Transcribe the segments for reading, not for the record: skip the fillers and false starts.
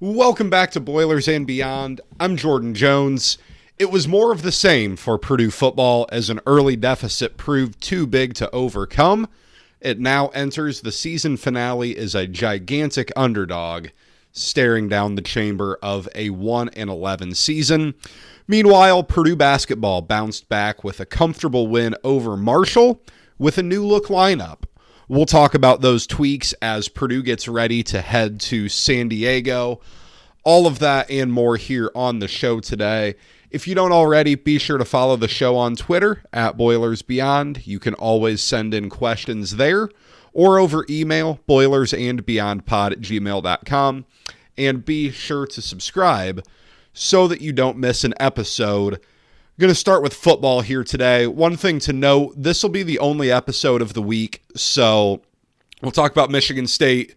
Welcome back to Boilers and Beyond. I'm Jordan Jones. It was more of the same for Purdue football as an early deficit proved too big to overcome. It now enters the season finale as a gigantic underdog, staring down the chamber of a 1-11 season. Meanwhile, Purdue basketball bounced back with a comfortable win over Marshall with a new look lineup. We'll talk about those tweaks as Purdue gets ready to head to San Diego. All of that and more here on the show today. If you don't already, be sure to follow the show on Twitter at BoilersBeyond. You can always send in questions there or over email, boilersandbeyondpod@gmail.com. And be sure to subscribe so that you don't miss an episode. Going to start with football here today. One thing to note, this will be the only episode of the week, so we'll talk about Michigan State,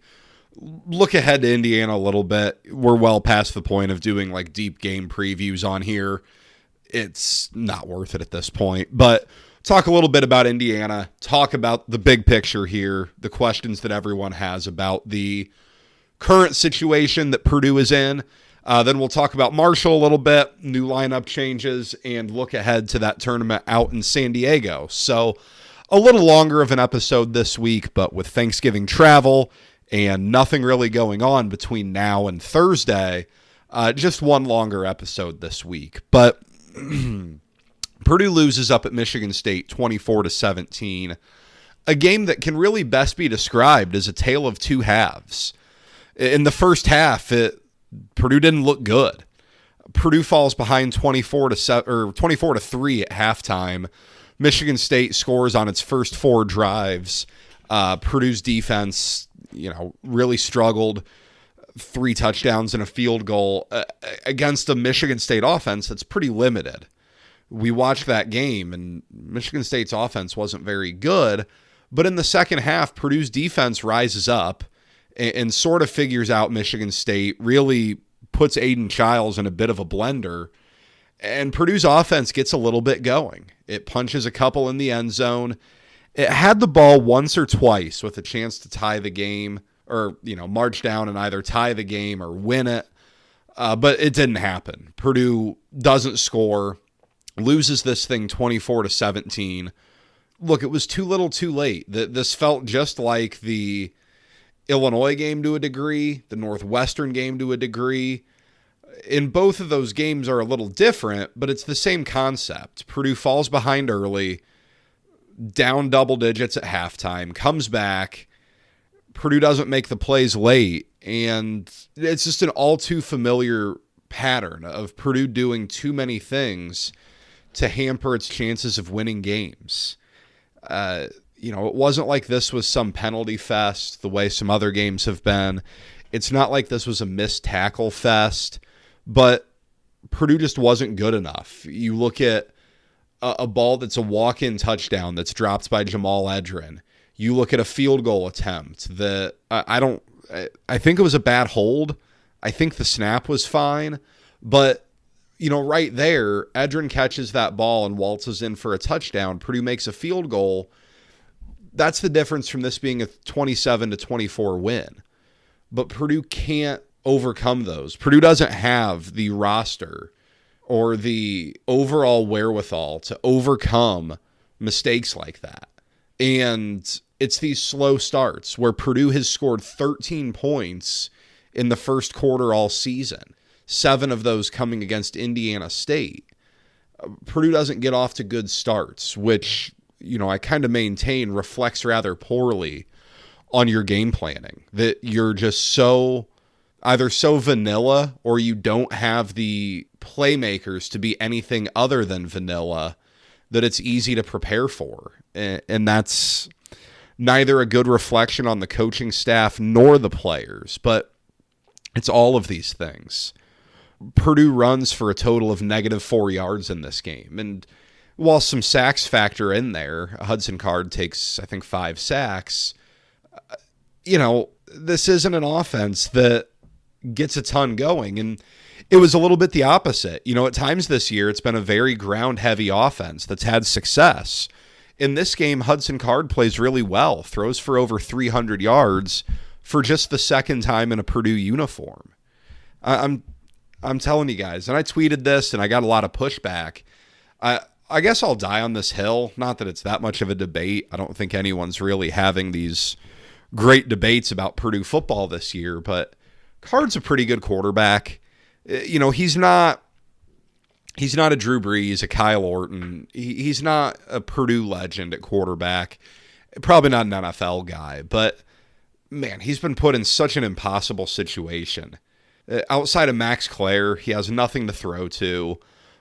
look ahead to Indiana a little bit. We're well past the point of doing like deep game previews on here. It's not worth it at this point, but talk a little bit about Indiana, talk about the big picture here, the questions that everyone has about the current situation that Purdue is in. Then we'll talk about Marshall a little bit, new lineup changes, and look ahead to that tournament out in San Diego. So a little longer of an episode this week, but with Thanksgiving travel and nothing really going on between now and Thursday, just one longer episode this week. But Purdue loses up at Michigan State 24-17, a game that can really best be described as a tale of two halves. In the first half, Purdue didn't look good. Purdue falls behind 24-3 at halftime. Michigan State scores on its first four drives. Purdue's defense, really struggled. 3 touchdowns and a field goal against a Michigan State offense that's pretty limited. We watched that game, and Michigan State's offense wasn't very good. But in the second half, Purdue's defense rises up and sort of figures out Michigan State, really puts Aiden Childs in a bit of a blender, and Purdue's offense gets a little bit going. It punches a couple in the end zone. It had the ball once or twice with a chance to tie the game or, march down and either tie the game or win it, but it didn't happen. Purdue doesn't score, loses this thing 24-17. Look, it was too little too late. This felt just like the Illinois game to a degree, the Northwestern game to a degree. In both of those games are a little different, but it's the same concept. Purdue falls behind early, down double digits at halftime, comes back. Purdue doesn't make the plays late, and it's just an all too familiar pattern of Purdue doing too many things to hamper its chances of winning games. It wasn't like this was some penalty fest the way some other games have been. It's not like this was a missed tackle fest, but Purdue just wasn't good enough. You look at a ball that's a walk-in touchdown that's dropped by Jamal Edrin. You look at a field goal attempt that I think it was a bad hold. I think the snap was fine, but right there, Edrin catches that ball and waltzes in for a touchdown. Purdue makes a field goal. That's the difference from this being a 27-24 win. But Purdue can't overcome those. Purdue doesn't have the roster or the overall wherewithal to overcome mistakes like that. And it's these slow starts where Purdue has scored 13 points in the first quarter all season, 7 of those coming against Indiana State. Purdue doesn't get off to good starts, which I kind of maintain reflects rather poorly on your game planning, that you're just either so vanilla or you don't have the playmakers to be anything other than vanilla that it's easy to prepare for. And that's neither a good reflection on the coaching staff nor the players, but it's all of these things. Purdue runs for a total of -4 yards in this game. And while some sacks factor in there, Hudson Card takes, I think, 5 sacks. This isn't an offense that gets a ton going. And it was a little bit the opposite. At times this year, it's been a very ground-heavy offense that's had success. In this game, Hudson Card plays really well, throws for over 300 yards for just the second time in a Purdue uniform. I'm telling you guys, and I tweeted this and I got a lot of pushback. I guess I'll die on this hill. Not that it's that much of a debate. I don't think anyone's really having these great debates about Purdue football this year, but Card's a pretty good quarterback. He's not a Drew Brees, a Kyle Orton. He's not a Purdue legend at quarterback. Probably not an NFL guy, but man, he's been put in such an impossible situation. Outside of Max Clare, he has nothing to throw to.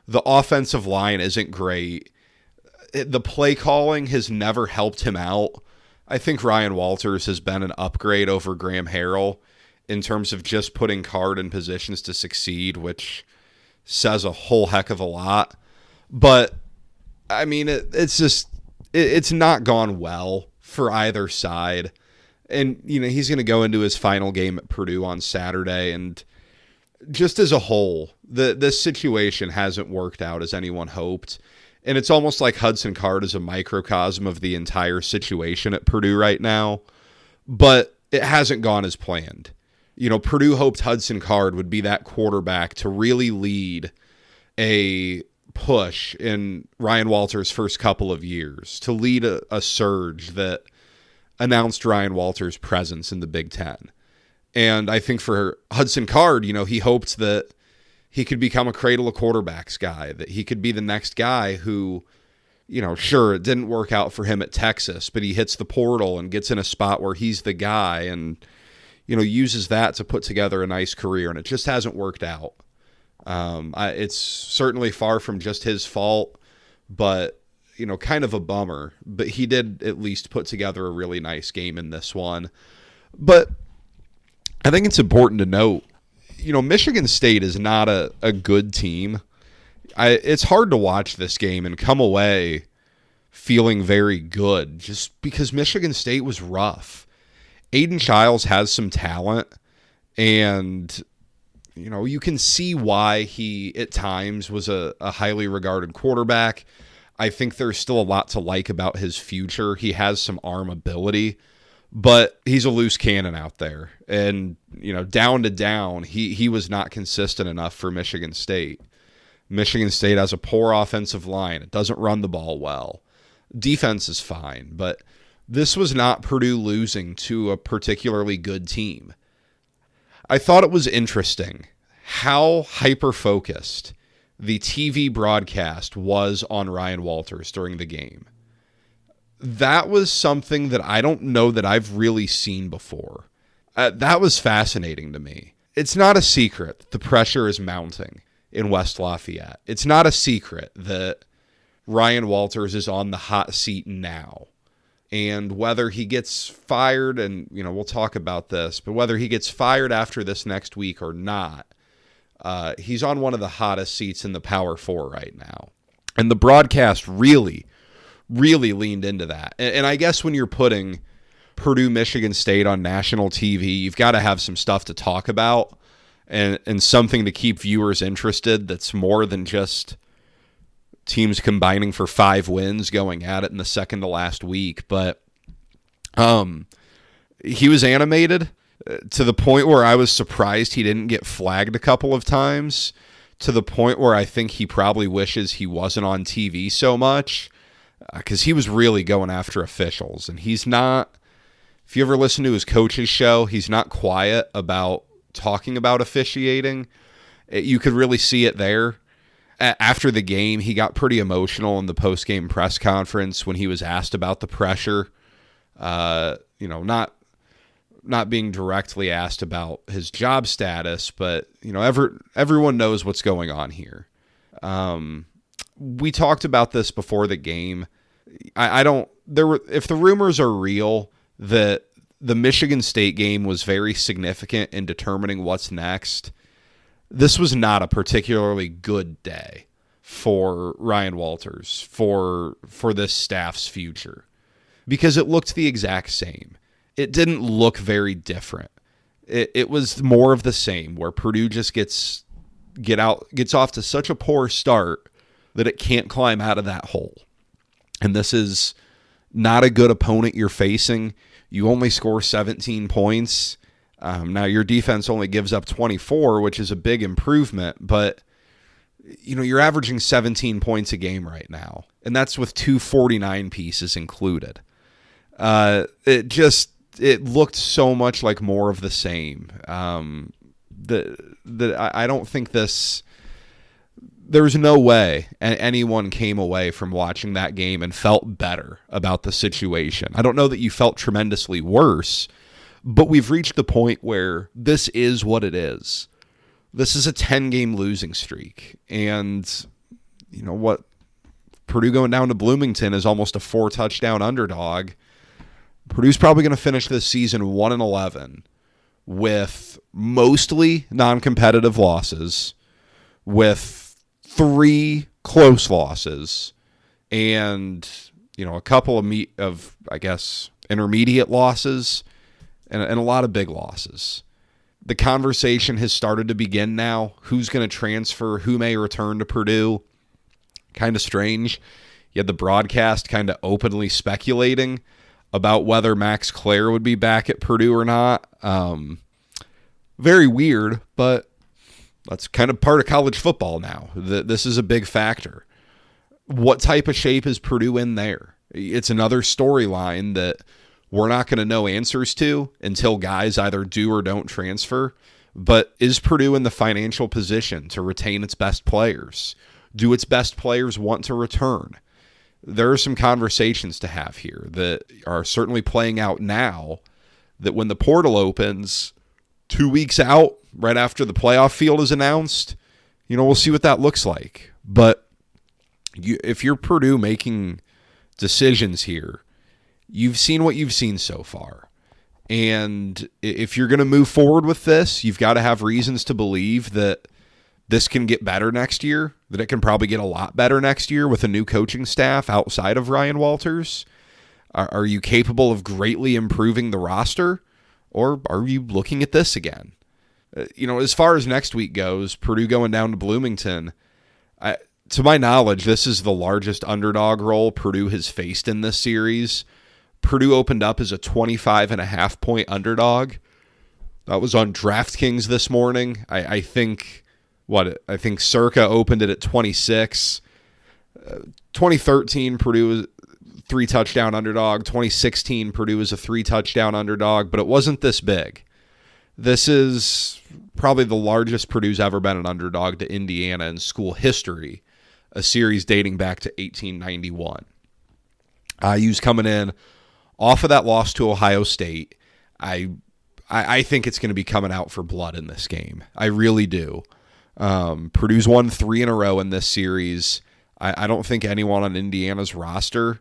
The offensive line isn't great. The play calling has never helped him out. I think Ryan Walters has been an upgrade over Graham Harrell in terms of just putting Card in positions to succeed, which says a whole heck of a lot. But, I mean, it's not gone well for either side. And, he's going to go into his final game at Purdue on Saturday, and just as a whole, this situation hasn't worked out as anyone hoped. And it's almost like Hudson Card is a microcosm of the entire situation at Purdue right now. But it hasn't gone as planned. Purdue hoped Hudson Card would be that quarterback to really lead a push in Ryan Walters' first couple of years, to lead a surge that announced Ryan Walters' presence in the Big Ten. And I think for Hudson Card, he hoped that he could become a cradle of quarterbacks guy, that he could be the next guy who, sure, it didn't work out for him at Texas, but he hits the portal and gets in a spot where he's the guy and, uses that to put together a nice career. And it just hasn't worked out. It's certainly far from just his fault, but, kind of a bummer. But he did at least put together a really nice game in this one. But I think it's important to note, Michigan State is not a good team. It's hard to watch this game and come away feeling very good just because Michigan State was rough. Aiden Childs has some talent, and, you can see why he, at times, was a highly regarded quarterback. I think there's still a lot to like about his future. He has some arm ability, but he's a loose cannon out there. And, down to down, he was not consistent enough for Michigan State. Michigan State has a poor offensive line. It doesn't run the ball well. Defense is fine, but this was not Purdue losing to a particularly good team. I thought it was interesting how hyper-focused the TV broadcast was on Ryan Walters during the game. That was something that I don't know that I've really seen before. That was fascinating to me. It's not a secret the pressure is mounting in West Lafayette. It's not a secret that Ryan Walters is on the hot seat now. And whether he gets fired, and we'll talk about this, but whether he gets fired after this next week or not, he's on one of the hottest seats in the Power Four right now. And the broadcast really leaned into that. And I guess when you're putting Purdue, Michigan State on national TV, you've got to have some stuff to talk about and something to keep viewers interested that's more than just teams combining for 5 wins going at it in the second to last week. But he was animated to the point where I was surprised he didn't get flagged a couple of times, to the point where I think he probably wishes he wasn't on TV so much, because he was really going after officials. And he's not, if you ever listen to his coach's show, he's not quiet about talking about officiating. You could really see it there. After the game, he got pretty emotional in the post-game press conference when he was asked about the pressure. Not being directly asked about his job status, but everyone knows what's going on here. We talked about this before the game. If the rumors are real that the Michigan State game was very significant in determining what's next, this was not a particularly good day for Ryan Walters, for this staff's future, because it looked the exact same. It didn't look very different. It was more of the same, where Purdue just gets off to such a poor start that it can't climb out of that hole. And this is not a good opponent you're facing. You only score 17 points. Now, your defense only gives up 24, which is a big improvement, but you're averaging 17 points a game right now, and that's with 249 pieces included. It looked so much like more of the same. I don't think there's no way anyone came away from watching that game and felt better about the situation. I don't know that you felt tremendously worse, but we've reached the point where this is what it is. This is a 10-game losing streak. And you know what? Purdue going down to Bloomington is almost a 4-touchdown underdog. Purdue's probably going to finish this season 1-11 with mostly non-competitive losses, with 3 close losses, and a couple of intermediate losses, and a lot of big losses. The conversation has started to begin now. Who's going to transfer? Who may return to Purdue? Kind of strange. You had the broadcast kind of openly speculating about whether Max Clare would be back at Purdue or not. Very weird, but that's kind of part of college football now. This is a big factor. What type of shape is Purdue in there? It's another storyline that we're not going to know answers to until guys either do or don't transfer. But is Purdue in the financial position to retain its best players? Do its best players want to return? There are some conversations to have here that are certainly playing out now, that when the portal opens 2 weeks out, right after the playoff field is announced, we'll see what that looks like. But if you're Purdue making decisions here, you've seen what you've seen so far. And if you're going to move forward with this, you've got to have reasons to believe that this can get better next year, that it can probably get a lot better next year with a new coaching staff outside of Ryan Walters. Are you capable of greatly improving the roster, or are you looking at this again? As far as next week goes, Purdue going down to Bloomington, to my knowledge, this is the largest underdog role Purdue has faced in this series. Purdue opened up as a 25.5-point underdog. That was on DraftKings this morning. I think Circa opened it at 26. 2013, Purdue was 3-touchdown underdog. 2016, Purdue was a 3-touchdown underdog, but it wasn't this big. This is probably the largest Purdue's ever been an underdog to Indiana in school history, a series dating back to 1891. IU's coming in off of that loss to Ohio State. I think it's going to be coming out for blood in this game. I really do. Purdue's won 3 in a row in this series. I don't think anyone on Indiana's roster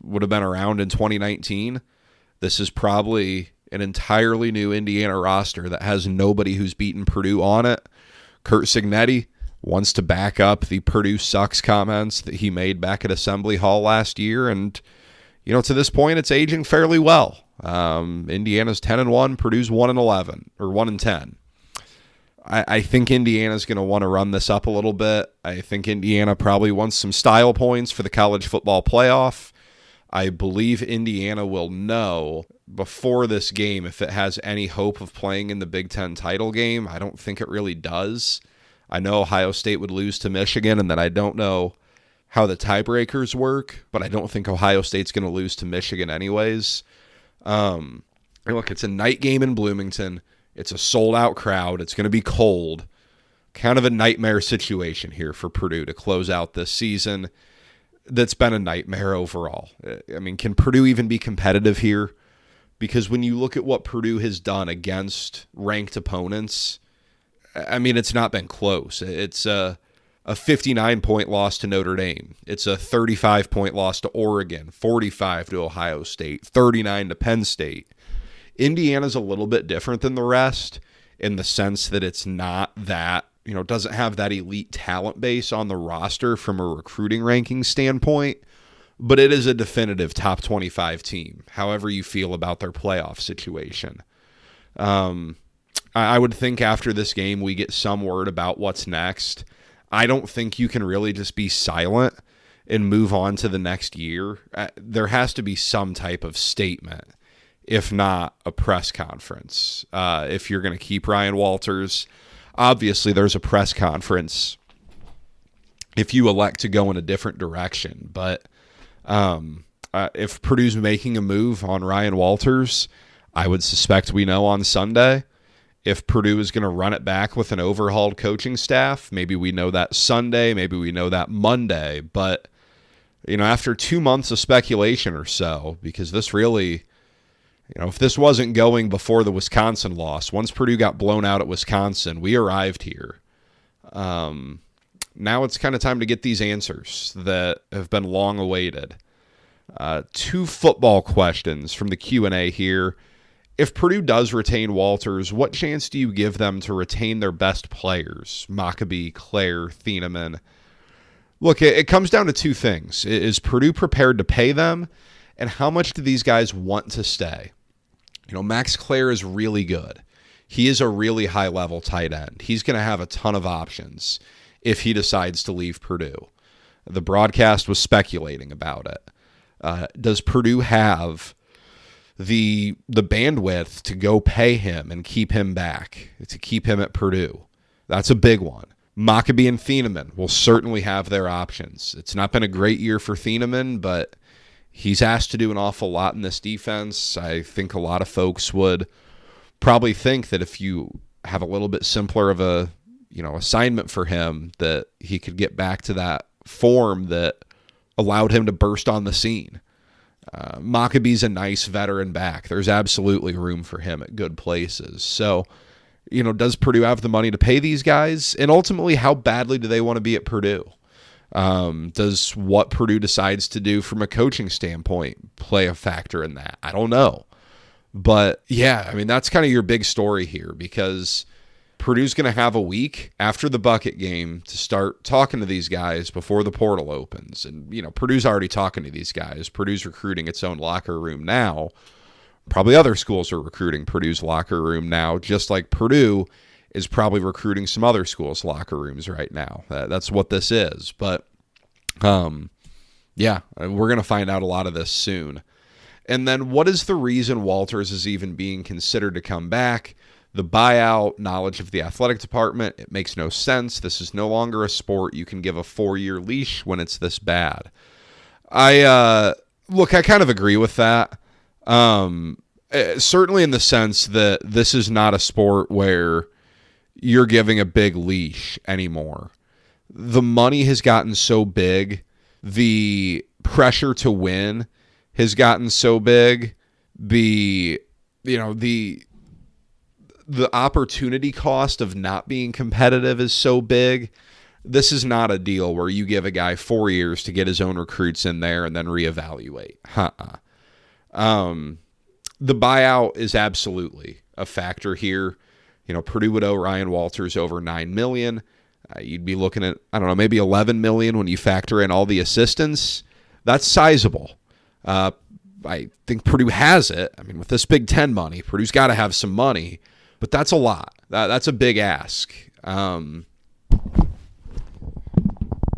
would have been around in 2019. This is probably an entirely new Indiana roster that has nobody who's beaten Purdue on it. Curt Cignetti wants to back up the Purdue sucks comments that he made back at Assembly Hall last year, and to this point, it's aging fairly well. Indiana's 10-1, Purdue's 1-11 or 1-10. I think Indiana's going to want to run this up a little bit. I think Indiana probably wants some style points for the college football playoff. I believe Indiana will know before this game if it has any hope of playing in the Big Ten title game. I don't think it really does. I know Ohio State would lose to Michigan, and then I don't know how the tiebreakers work, but I don't think Ohio State's going to lose to Michigan anyways. Look, it's a night game in Bloomington. It's a sold-out crowd. It's going to be cold. Kind of a nightmare situation here for Purdue to close out this season. That's been a nightmare overall. I mean, can Purdue even be competitive here? Because when you look at what Purdue has done against ranked opponents, I mean, it's not been close. It's a 59-point loss to Notre Dame. It's a 35-point loss to Oregon, 45 to Ohio State, 39 to Penn State. Indiana's a little bit different than the rest in the sense that it's not that, doesn't have that elite talent base on the roster from a recruiting ranking standpoint, but it is a definitive top 25 team, however you feel about their playoff situation. I would think after this game we get some word about what's next. I don't think you can really just be silent and move on to the next year. There has to be some type of statement. if not a press conference. If you're going to keep Ryan Walters, obviously there's a press conference if you elect to go in a different direction. But if Purdue's making a move on Ryan Walters, I would suspect we know on Sunday. If Purdue is going to run it back with an overhauled coaching staff, maybe we know that Sunday, maybe we know that Monday. But, after 2 months of speculation or so, because this really, if this wasn't going before the Wisconsin loss, once Purdue got blown out at Wisconsin, we arrived here. Now it's kind of time to get these answers that have been long awaited. 2 football questions from the Q&A here. If Purdue does retain Walters, what chance do you give them to retain their best players? Maccabee, Claire, Thieneman. Look, it comes down to 2 things. Is Purdue prepared to pay them? And how much do these guys want to stay? Max Claire is really good. He is a really high-level tight end. He's going to have a ton of options if he decides to leave Purdue. The broadcast was speculating about it. Does Purdue have the bandwidth to go pay him and keep him back, to keep him at Purdue? That's a big one. Maccabee and Thieneman will certainly have their options. It's not been a great year for Thieneman, but he's asked to do an awful lot in this defense. I think a lot of folks would probably think that if you have a little bit simpler of a assignment for him, that he could get back to that form that allowed him to burst on the scene. Maccabee's a nice veteran back. There's absolutely room for him at good places. So, does Purdue have the money to pay these guys? And ultimately, how badly do they want to be at Purdue? Does what Purdue decides to do from a coaching standpoint play a factor in that? I don't know. But, yeah, that's kind of your big story here, because Purdue's going to have a week after the bucket game to start talking to these guys before the portal opens. And, Purdue's already talking to these guys. Purdue's recruiting its own locker room now. Probably other schools are recruiting Purdue's locker room now, just like Purdue is probably recruiting some other schools' locker rooms right now. That's what this is. But, yeah, we're going to find out a lot of this soon. And then what is the reason Walters is even being considered to come back? The buyout, knowledge of the athletic department, it makes no sense. This is no longer a sport. You can give a 4-year leash when it's this bad. I kind of agree with that. Certainly in the sense that this is not a sport where you're giving a big leash anymore. The money has gotten so big. The pressure to win has gotten so big. The opportunity cost of not being competitive is so big. This is not a deal where you give a guy 4 years to get his own recruits in there and then reevaluate. The buyout is absolutely a factor here. Purdue would owe Ryan Walters over $9 million. You'd be looking at, maybe $11 million when you factor in all the assistants. That's sizable. I think Purdue has it. With this Big Ten money, Purdue's got to have some money. But that's a lot. That's a big ask.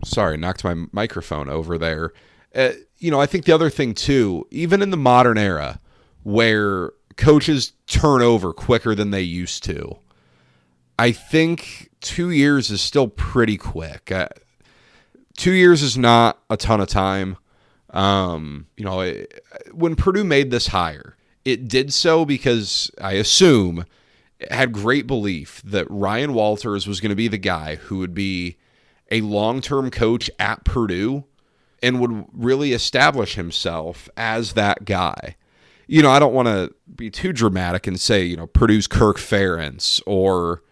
Sorry, knocked my microphone over there. I think the other thing, too, even in the modern era where coaches turn over quicker than they used to, I think 2 years is still pretty quick. 2 years is not a ton of time. When Purdue made this hire, it did so because I assume had great belief that Ryan Walters was going to be the guy who would be a long-term coach at Purdue and would really establish himself as that guy. I don't want to be too dramatic and say, Purdue's Kirk Ferentz or,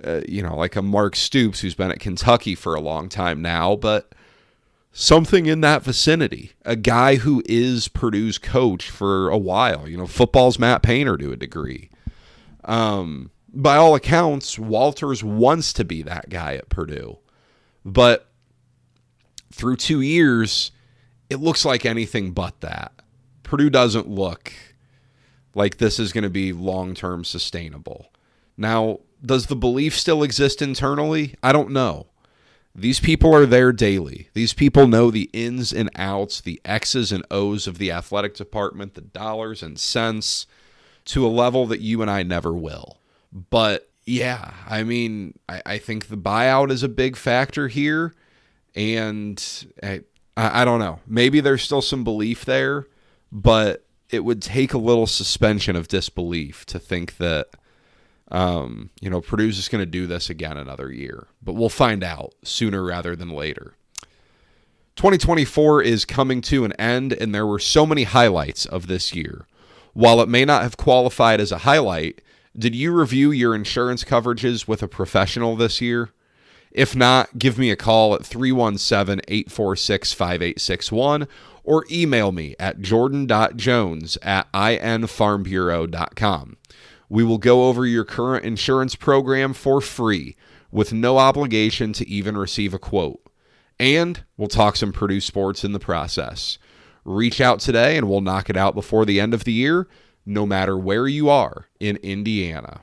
like a Mark Stoops who's been at Kentucky for a long time now, but something in that vicinity. A guy who is Purdue's coach for a while. Football's Matt Painter to a degree. By all accounts, Walters wants to be that guy at Purdue. But through 2 years, it looks like anything but that. Purdue doesn't look like this is going to be long-term sustainable. Now, does the belief still exist internally? I don't know. These people are there daily. These people know the ins and outs, the X's and O's of the athletic department, the dollars and cents, to a level that you and I never will. But yeah, I mean, I think the buyout is a big factor here. And I don't know. Maybe there's still some belief there, but it would take a little suspension of disbelief to think that, Purdue's just going to do this again another year. But we'll find out sooner rather than later. 2024 is coming to an end, and there were so many highlights of this year. While it may not have qualified as a highlight, did you review your insurance coverages with a professional this year? If not, give me a call at 317-846-5861 or email me at jordan.jones@infarmbureau.com. We will go over your current insurance program for free with no obligation to even receive a quote. And we'll talk some Purdue sports in the process. Reach out today and we'll knock it out before the end of the year, no matter where you are in Indiana.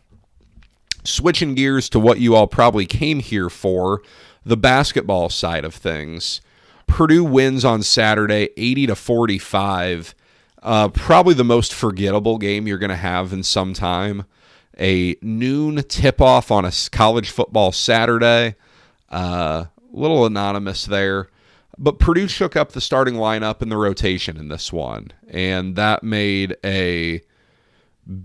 Switching gears to what you all probably came here for, the basketball side of things. Purdue wins on Saturday 80-45. Probably the most forgettable game you're going to have in some time. A noon tip-off on a college football Saturday. Little anonymous there. But Purdue shook up the starting lineup and the rotation in this one. And that made a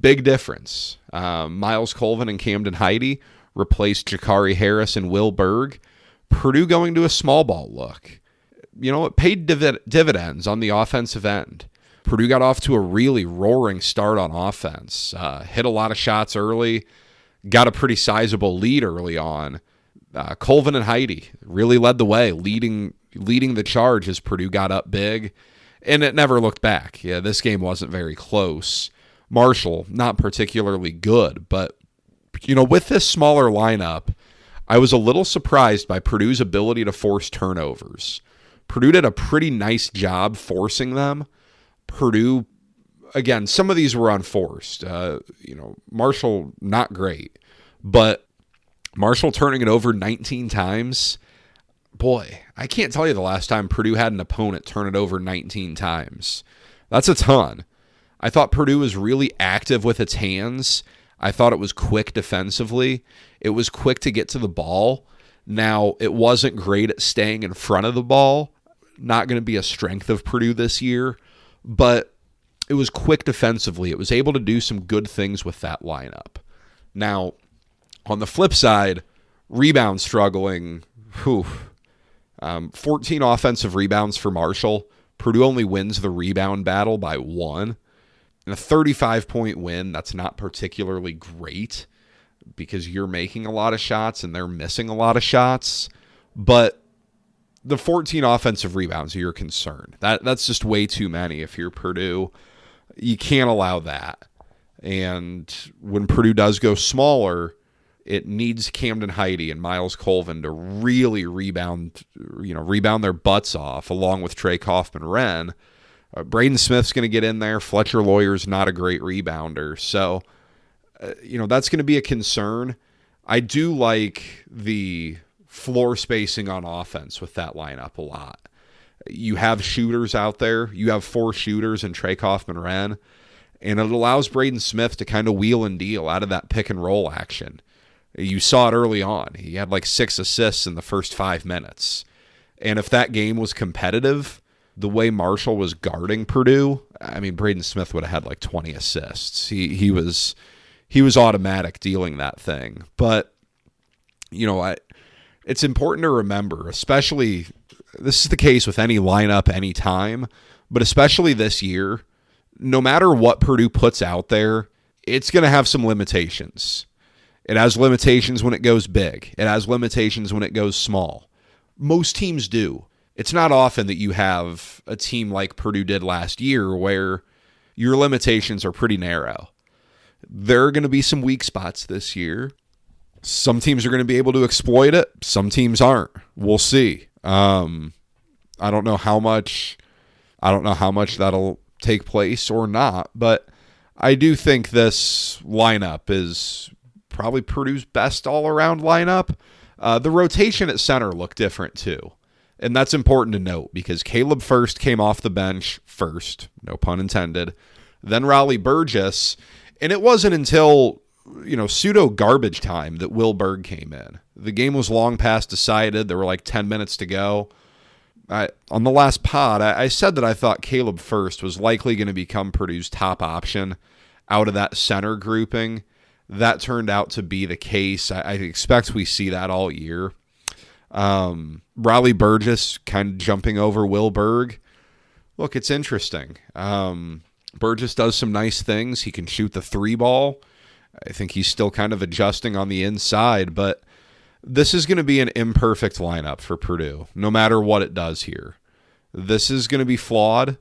big difference. Myles, Colvin, and Camden Heide replaced Jakari Harris and Will Berg. Purdue going to a small ball look. It paid dividends on the offensive end. Purdue got off to a really roaring start on offense. Hit a lot of shots early. Got a pretty sizable lead early on. Colvin and Heide really led the way, leading the charge as Purdue got up big. And it never looked back. Yeah, this game wasn't very close. Marshall, not particularly good, but, with this smaller lineup, I was a little surprised by Purdue's ability to force turnovers. Purdue did a pretty nice job forcing them. Purdue, again, some of these were unforced. Marshall, not great, but Marshall turning it over 19 times. Boy, I can't tell you the last time Purdue had an opponent turn it over 19 times. That's a ton. I thought Purdue was really active with its hands. I thought it was quick defensively. It was quick to get to the ball. Now, it wasn't great at staying in front of the ball. Not going to be a strength of Purdue this year, but it was quick defensively. It was able to do some good things with that lineup. Now, on the flip side, rebound struggling. 14 offensive rebounds for Marshall. Purdue only wins the rebound battle by 1. And a 35-point win, that's not particularly great because you're making a lot of shots and they're missing a lot of shots. But the 14 offensive rebounds are your concern. That's just way too many if you're Purdue. You can't allow that. And when Purdue does go smaller, it needs Camden Heide and Myles Colvin to really rebound their butts off, along with Trey Kaufman-Renn. Braden Smith's going to get in there. Fletcher Lawyer's not a great rebounder. So, that's going to be a concern. I do like the floor spacing on offense with that lineup a lot. You have shooters out there. You have 4 shooters in Trey Kaufman-Renn, and it allows Braden Smith to kind of wheel and deal out of that pick and roll action. You saw it early on. He had like 6 assists in the first 5 minutes. And if that game was competitive, the way Marshall was guarding Purdue, Braden Smith would have had like 20 assists. He was automatic dealing that thing. But, it's important to remember, especially, this is the case with any lineup, any time, but especially this year, no matter what Purdue puts out there, it's going to have some limitations. It has limitations when it goes big. It has limitations when it goes small. Most teams do. It's not often that you have a team like Purdue did last year where your limitations are pretty narrow. There are going to be some weak spots this year. Some teams are going to be able to exploit it. Some teams aren't. We'll see. I don't know how much that'll take place or not, but I do think this lineup is probably Purdue's best all-around lineup. The rotation at center looked different too. And that's important to note because Caleb First came off the bench first, no pun intended, then Raleigh Burgess. And it wasn't until, pseudo garbage time that Will Berg came in. The game was long past decided. There were like 10 minutes to go. On the last pod, I said that I thought Caleb First was likely going to become Purdue's top option out of that center grouping. That turned out to be the case. I expect we see that all year. Raleigh Burgess kind of jumping over Will Berg. Look, it's interesting. Burgess does some nice things. He can shoot the 3 ball. I think he's still kind of adjusting on the inside, but this is going to be an imperfect lineup for Purdue, no matter what it does here. This is going to be flawed.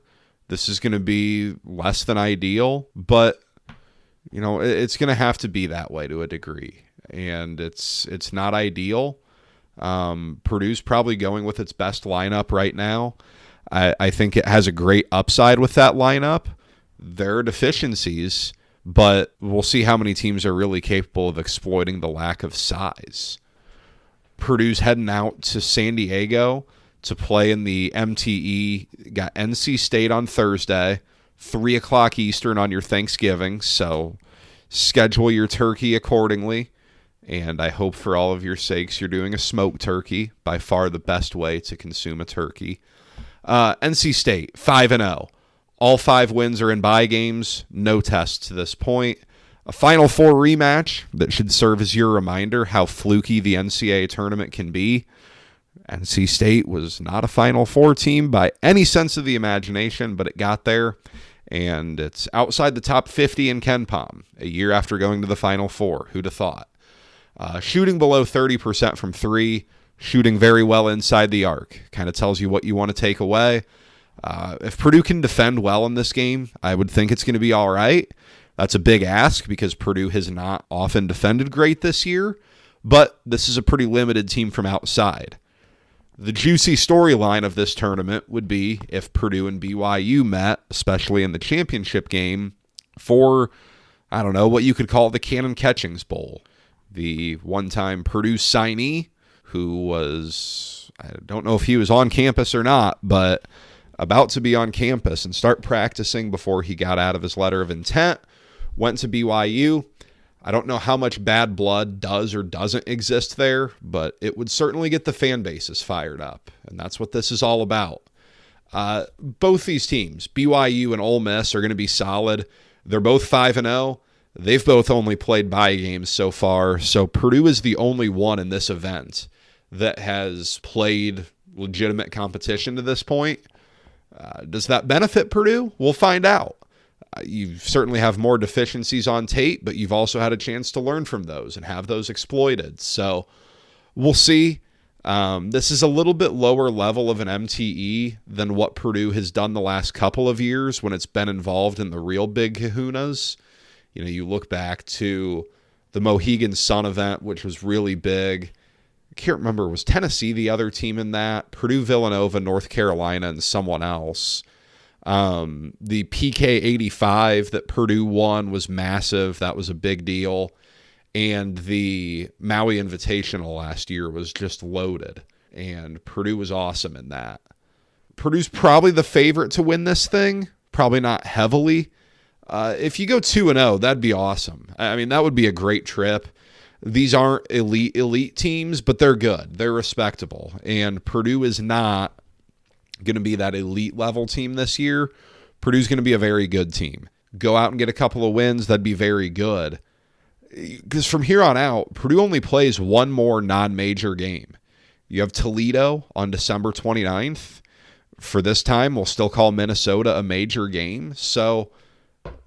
This is going to be less than ideal, but it's going to have to be that way to a degree, and it's not ideal. Purdue's probably going with its best lineup right now. I think it has a great upside with that lineup. There are deficiencies, but we'll see how many teams are really capable of exploiting the lack of size. Purdue's heading out to San Diego to play in the MTE. Got NC State on Thursday, 3 o'clock Eastern on your Thanksgiving, so schedule your turkey accordingly. And I hope for all of your sakes you're doing a smoked turkey, by far the best way to consume a turkey. NC State, 5-0. All 5 wins are in bye games, no tests to this point. A Final Four rematch that should serve as your reminder how fluky the NCAA tournament can be. NC State was not a Final Four team by any sense of the imagination, but it got there, and it's outside the top 50 in KenPom a year after going to the Final Four. Who'd have thought? Shooting below 30% from 3, shooting very well inside the arc. Kind of tells you what you want to take away. If Purdue can defend well in this game, I would think it's going to be all right. That's a big ask because Purdue has not often defended great this year, but this is a pretty limited team from outside. The juicy storyline of this tournament would be if Purdue and BYU met, especially in the championship game, for, what you could call the Cannon Catchings Bowl. The one-time Purdue signee who was, I don't know if he was on campus or not, but about to be on campus and start practicing before he got out of his letter of intent, went to BYU. I don't know how much bad blood does or doesn't exist there, but it would certainly get the fan bases fired up, and that's what this is all about. Both these teams, BYU and Ole Miss, are going to be solid. They're both 5-0. They've both only played bye games so far, so Purdue is the only one in this event that has played legitimate competition to this point. Does that benefit Purdue? We'll find out. You certainly have more deficiencies on tape, but you've also had a chance to learn from those and have those exploited. So we'll see. This is a little bit lower level of an MTE than what Purdue has done the last couple of years when it's been involved in the real big kahunas. You look back to the Mohegan Sun event, which was really big. I can't remember, was Tennessee the other team in that? Purdue, Villanova, North Carolina, and someone else. The PK 85 that Purdue won was massive. That was a big deal. And the Maui Invitational last year was just loaded. And Purdue was awesome in that. Purdue's probably the favorite to win this thing. Probably not heavily. If you go 2-0, that'd be awesome. I mean, that would be a great trip. These aren't elite teams, but they're good. They're respectable. And Purdue is not going to be that elite level team this year. Purdue's going to be a very good team. Go out and get a couple of wins, that'd be very good. Because from here on out, Purdue only plays one more non-major game. You have Toledo on December 29th. For this time, we'll still call Minnesota a major game. So,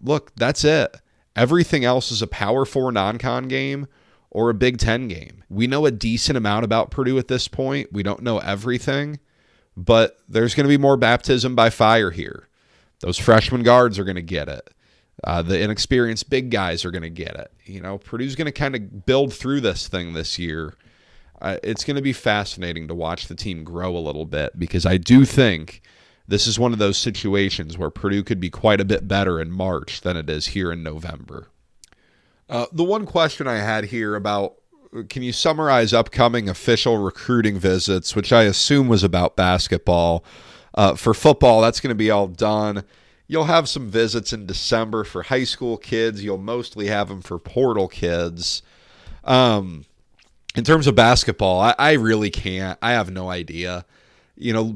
look, that's it. Everything else is a Power 4 non-con game or a Big Ten game. We know a decent amount about Purdue at this point. We don't know everything, but there's going to be more baptism by fire here. Those freshman guards are going to get it. The inexperienced big guys are going to get it. Purdue's going to kind of build through this thing this year. It's going to be fascinating to watch the team grow a little bit because I do think this is one of those situations where Purdue could be quite a bit better in March than it is here in November. The one question I had here about can you summarize upcoming official recruiting visits, which I assume was about basketball? For football, that's going to be all done. You'll have some visits in December for high school kids. You'll mostly have them for portal kids. In terms of basketball, I really can't. I have no idea.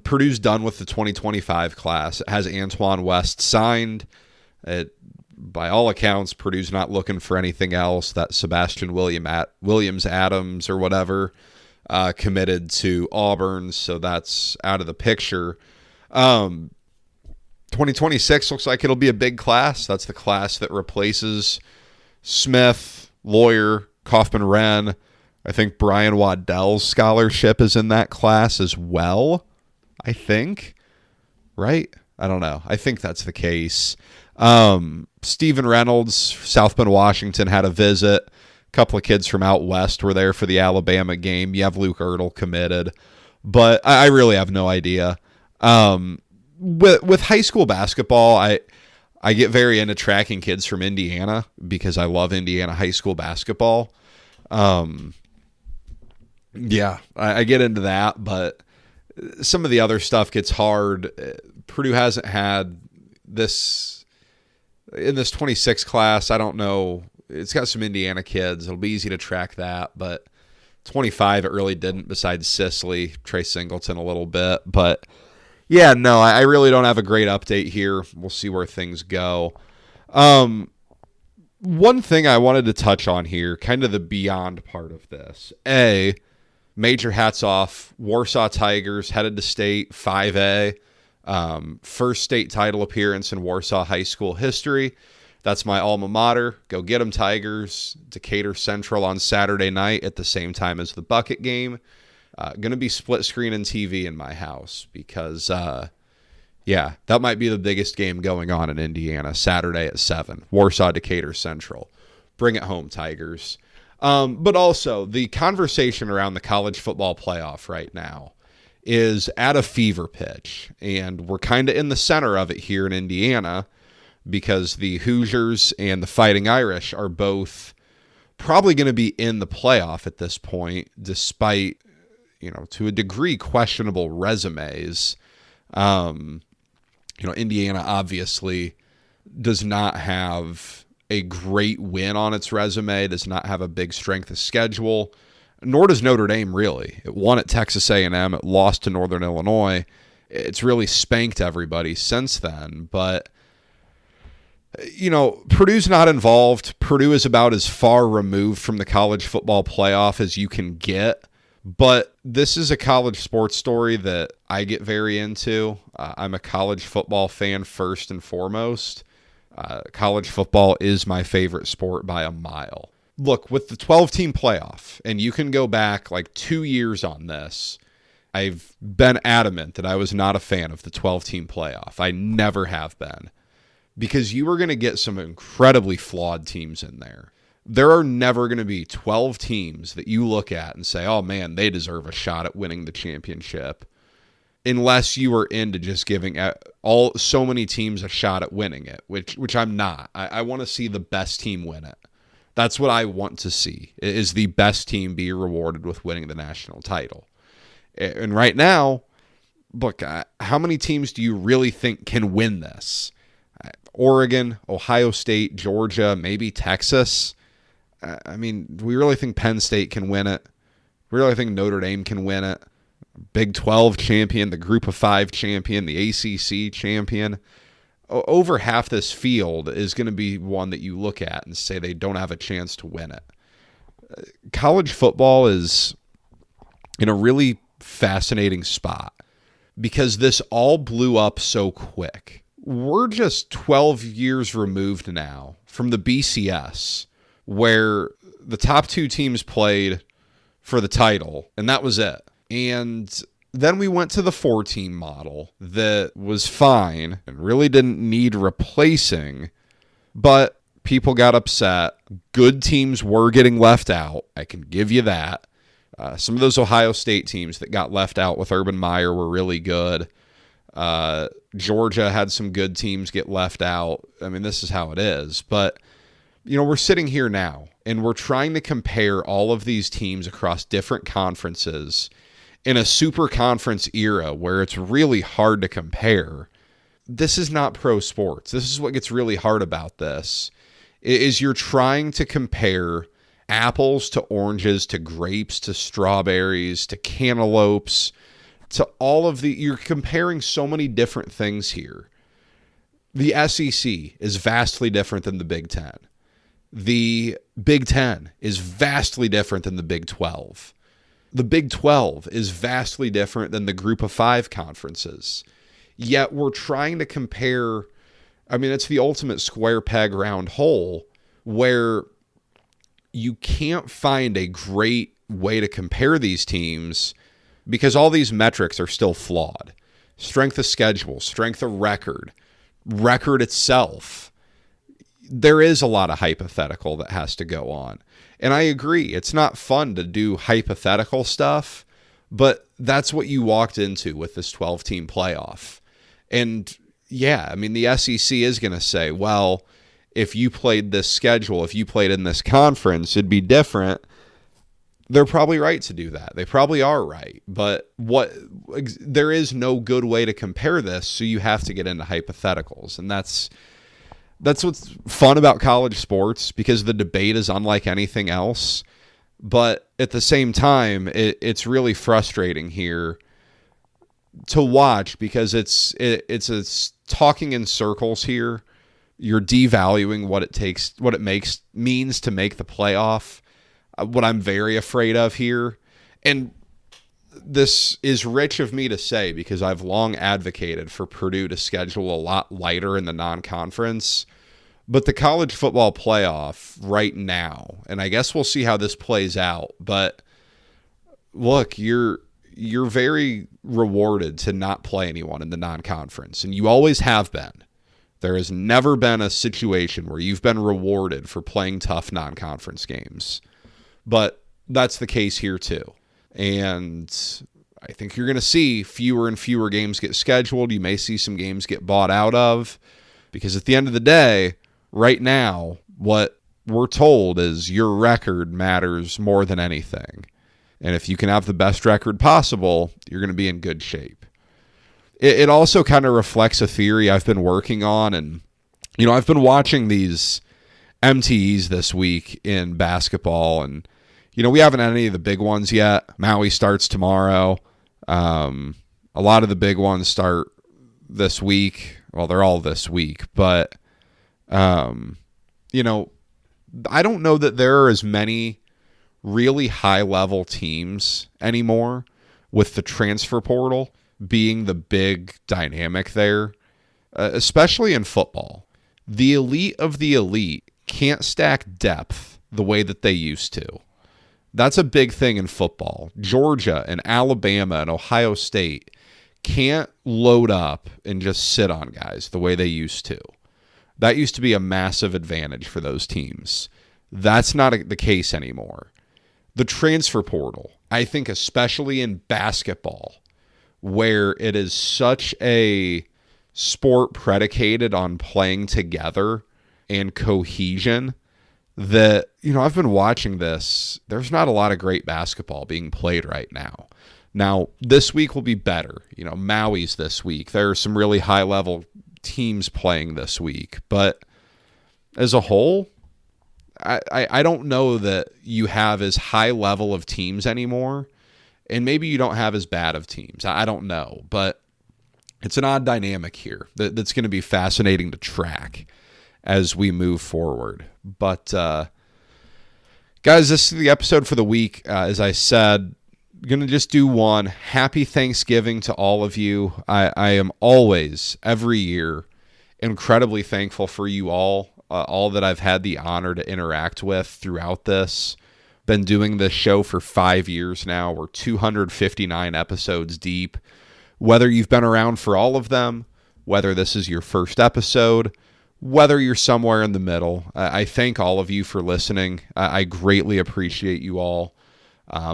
Purdue's done with the 2025 class. It has Antoine West signed. By all accounts, Purdue's not looking for anything else. That Sebastian Williams Adams or whatever committed to Auburn, so that's out of the picture. 2026 looks like it'll be a big class. That's the class that replaces Smith, Lawyer, Kaufman-Renn. I think Brian Waddell's scholarship is in that class as well, I think. Right? I don't know. I think that's the case. Stephen Reynolds, South Bend, Washington, had a visit. A couple of kids from out west were there for the Alabama game. You have Luke Ertl committed. But I really have no idea. With high school basketball, I get very into tracking kids from Indiana because I love Indiana high school basketball. Yeah, I get into that, but some of the other stuff gets hard. Purdue hasn't had this in this 26 class. I don't know. It's got some Indiana kids. It'll be easy to track that, but 25 it really didn't, besides Sisley, Trey Singleton a little bit. But yeah, no, I really don't have a great update here. We'll see where things go. One thing I wanted to touch on here, kind of the beyond part of this. Major hats off. Warsaw Tigers headed to state 5A. First state title appearance in Warsaw high school history. That's my alma mater. Go get them, Tigers. Decatur Central on Saturday night at the same time as the Bucket Game. Going to be split screen and TV in my house because, that might be the biggest game going on in Indiana. Saturday at 7. Warsaw, Decatur Central. Bring it home, Tigers. But also, the conversation around the college football playoff right now is at a fever pitch. And we're kind of in the center of it here in Indiana because the Hoosiers and the Fighting Irish are both probably going to be in the playoff at this point, despite, to a degree, questionable resumes. Indiana obviously does not have a great win on its resume, does not have a big strength of schedule, nor does Notre Dame really. It won at Texas A&M, it lost to Northern Illinois. It's really spanked everybody since then, but Purdue's not involved. Purdue is about as far removed from the college football playoff as you can get. But this is a college sports story that I get very into. I'm a college football fan first and foremost. College football is my favorite sport by a mile. Look, with the 12-team playoff, and you can go back like 2 years on this, I've been adamant that I was not a fan of the 12-team playoff. I never have been. Because you are going to get some incredibly flawed teams in there. There are never going to be 12 teams that you look at and say, oh man, they deserve a shot at winning the championship. Unless you are into just giving so many teams a shot at winning it, which I'm not. I want to see the best team win it. That's what I want to see, is the best team be rewarded with winning the national title. And right now, look, how many teams do you really think can win this? Oregon, Ohio State, Georgia, maybe Texas. Do we really think Penn State can win it? We really think Notre Dame can win it? Big 12 champion, the Group of 5 champion, the ACC champion. Over half this field is going to be one that you look at and say they don't have a chance to win it. College football is in a really fascinating spot because this all blew up so quick. We're just 12 years removed now from the BCS, where the top 2 teams played for the title, and that was it. And then we went to the 4-team model that was fine and really didn't need replacing, but people got upset. Good teams were getting left out. I can give you that. Some of those Ohio State teams that got left out with Urban Meyer were really good. Georgia had some good teams get left out. This is how it is. But, we're sitting here now And we're trying to compare all of these teams across different conferences in a super conference era where it's really hard to compare. This is not pro sports. This is what gets really hard about this, is you're trying to compare apples to oranges to grapes to strawberries to cantaloupes to all of you're comparing so many different things here. The SEC is vastly different than the Big Ten. The Big Ten is vastly different than the Big 12. The Big 12 is vastly different than the Group of Five conferences. Yet we're trying to compare, it's the ultimate square peg round hole where you can't find a great way to compare these teams because all these metrics are still flawed. Strength of schedule, strength of record itself. There is a lot of hypothetical that has to go on. And I agree, it's not fun to do hypothetical stuff, but that's what you walked into with this 12-team playoff. And yeah, the SEC is going to say, well, if you played this schedule, if you played in this conference, it'd be different. They're probably right to do that. They probably are right. But there is no good way to compare this, so you have to get into hypotheticals. And that's what's fun about college sports, because the debate is unlike anything else. But at the same time, it's really frustrating here to watch because it's talking in circles here. You're devaluing what it means to make the playoff. What I'm very afraid of here, and this is rich of me to say because I've long advocated for Purdue to schedule a lot lighter in the non-conference, but the college football playoff right now, and I guess we'll see how this plays out, but look, you're very rewarded to not play anyone in the non-conference, and you always have been. There has never been a situation where you've been rewarded for playing tough non-conference games. But that's the case here too. And I think you're going to see fewer and fewer games get scheduled. You may see some games get bought out of, because at the end of the day, right now, what we're told is your record matters more than anything. And if you can have the best record possible, you're going to be in good shape. It also kind of reflects a theory I've been working on. And, I've been watching these MTEs this week in basketball, and we haven't had any of the big ones yet. Maui starts tomorrow. A lot of the big ones start this week. Well, they're all this week, but I don't know that there are as many really high-level teams anymore, with the transfer portal being the big dynamic there, especially in football. The elite of the elite can't stack depth the way that they used to. That's a big thing in football. Georgia and Alabama and Ohio State can't load up and just sit on guys the way they used to. That used to be a massive advantage for those teams. That's not the case anymore. The transfer portal, I think especially in basketball, where it is such a sport predicated on playing together and cohesion, that, I've been watching this. There's not a lot of great basketball being played right now. Now, this week will be better. Maui's this week. There are some really high-level teams playing this week. But as a whole, I don't know that you have as high level of teams anymore. And maybe you don't have as bad of teams. I don't know. But it's an odd dynamic here that's going to be fascinating to track as we move forward. But, guys, this is the episode for the week. As I said, going to just do one. Happy Thanksgiving to all of you. I am always, every year, incredibly thankful for you all that I've had the honor to interact with throughout this. Been doing this show for 5 years now. We're 259 episodes deep. Whether you've been around for all of them, whether this is your first episode, whether you're somewhere in the middle, I thank all of you for listening. I greatly appreciate you all.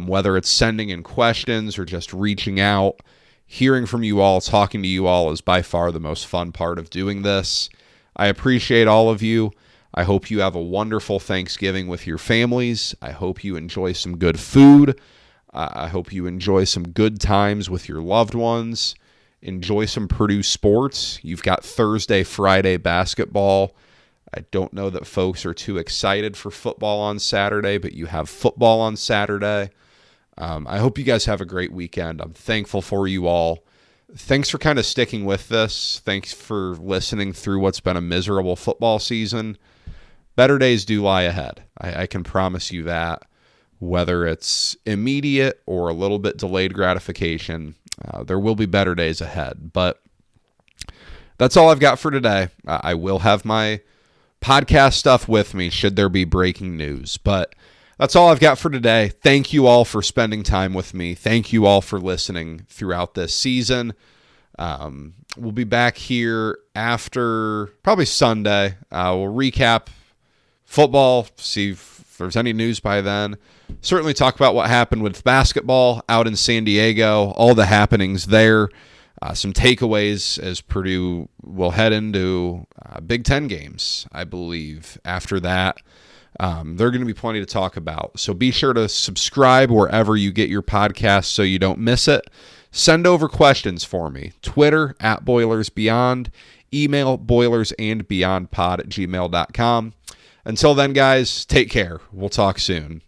Whether it's sending in questions or just reaching out, hearing from you all, talking to you all is by far the most fun part of doing this. I appreciate all of you. I hope you have a wonderful Thanksgiving with your families. I hope you enjoy some good food. I hope you enjoy some good times with your loved ones. Enjoy some Purdue sports. You've got Thursday, Friday basketball. I don't know that folks are too excited for football on Saturday, but you have football on Saturday. I hope you guys have a great weekend. I'm thankful for you all. Thanks for kind of sticking with this. Thanks for listening through what's been a miserable football season. Better days do lie ahead. I can promise you that. Whether it's immediate or a little bit delayed gratification, there will be better days ahead. But that's all I've got for today. I will have my podcast stuff with me should there be breaking news. But that's all I've got for today. Thank you all for spending time with me. Thank you all for listening throughout this season. We'll be back here after probably Sunday. We'll recap football, see if there's any news by then. Certainly talk about what happened with basketball out in San Diego, all the happenings there. Some takeaways as Purdue will head into Big Ten games, I believe, after that. There are going to be plenty to talk about. So be sure to subscribe wherever you get your podcasts so you don't miss it. Send over questions for me. Twitter @BoilersBeyond. Email boilersandbeyondpod@gmail.com. Until then, guys, take care. We'll talk soon.